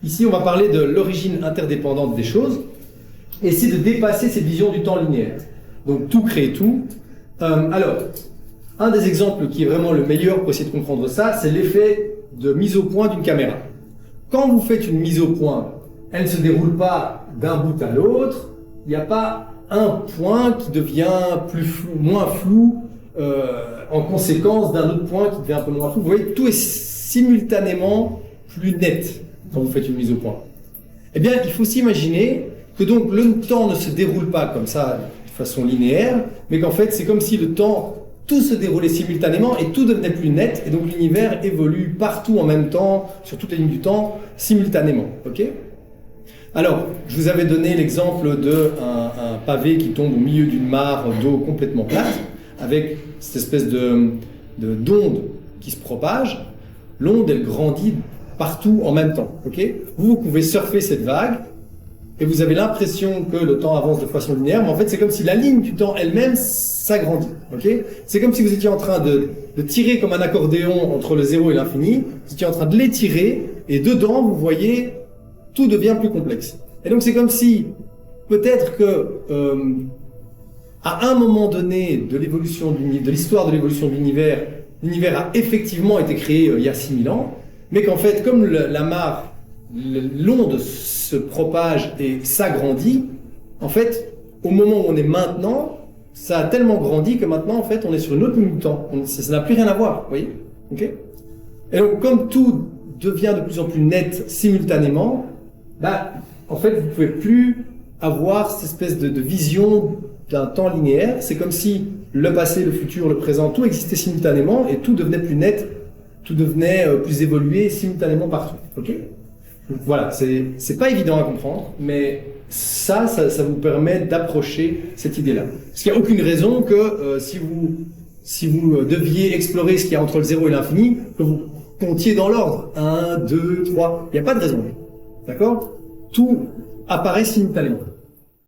Ici, on va parler de l'origine interdépendante des choses, et c'est de dépasser cette vision du temps linéaire. Donc, tout crée tout. Alors, un des exemples qui est vraiment le meilleur pour essayer de comprendre ça, c'est l'effet de mise au point d'une caméra. Quand vous faites une mise au point, elle ne se déroule pas d'un bout à l'autre, il n'y a pas un point qui devient moins flou en conséquence d'un autre point qui devient un peu moins flou. Vous voyez, tout est simultanément plus net quand vous faites une mise au point. Eh bien, il faut s'imaginer que donc le temps ne se déroule pas comme ça de façon linéaire, mais qu'en fait c'est comme si le temps, tout se déroulait simultanément et tout devenait plus net, et donc l'univers évolue partout en même temps, sur toutes les lignes du temps, simultanément. Ok ? Alors, je vous avais donné l'exemple d'un pavé qui tombe au milieu d'une mare d'eau complètement plate, avec cette espèce d'onde qui se propage. L'onde, elle grandit partout en même temps. Okay ? Vous pouvez surfer cette vague, et vous avez l'impression que le temps avance de façon linéaire, mais en fait, c'est comme si la ligne du temps elle-même s'agrandit. Okay ? C'est comme si vous étiez en train de tirer comme un accordéon entre le zéro et l'infini, vous étiez en train de l'étirer, et dedans, vous voyez, tout devient plus complexe. Et donc, c'est comme si, peut-être que, à un moment donné de l'histoire de l'évolution de l'univers, l'univers a effectivement été créé il y a 6000 ans, mais qu'en fait, comme la mare, l'onde se propage et s'agrandit, en fait, au moment où on est maintenant, ça a tellement grandi que maintenant, en fait, on est sur une autre ligne du temps. Ça n'a plus rien à voir, vous voyez ? Okay ? Et donc, comme tout devient de plus en plus net simultanément, en fait, vous ne pouvez plus avoir cette espèce de vision d'un temps linéaire. C'est comme si le passé, le futur, le présent, tout existait simultanément et tout devenait plus net, tout devenait plus évolué simultanément partout. Ok ? Donc voilà, c'est pas évident à comprendre, mais ça vous permet d'approcher cette idée-là. Parce qu'il n'y a aucune raison que si vous deviez explorer ce qu'il y a entre le zéro et l'infini, que vous comptiez dans l'ordre. 1, 2, 3, il n'y a pas de raison. D'accord ? Tout apparaît simultanément.